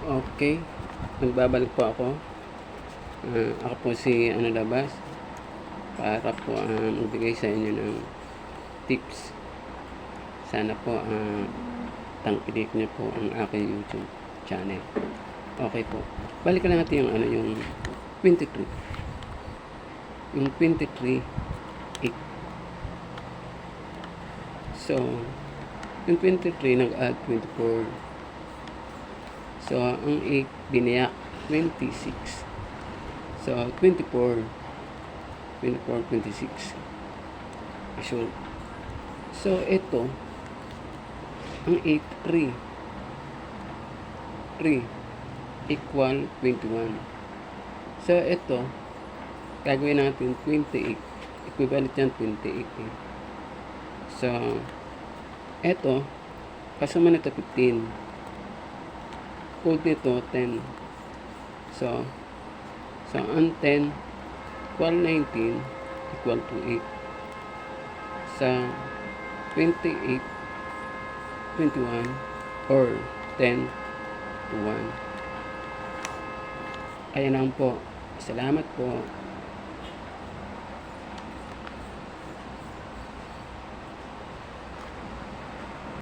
Okay, nagbabalik po ako. Ako po si Labas para po magbigay sa inyo ng tips. Sana po tangkilik niyo po ang aking YouTube channel. Okay po. Balikan natin yung 23. Yung 23 8. So, yung 23 nag-add 24. So, ang 8 binayak 26. So, 24, 26. So, ito, ang 8, 3 equal 21. So, ito, gagawin natin 28. Equivalent yan 28. So, ito, kasama na ito 15. Code nito 10. So ang 10 equal 19 equal to 8. Sa 28 21 or 10 to 1. Ayan lang po. Salamat po.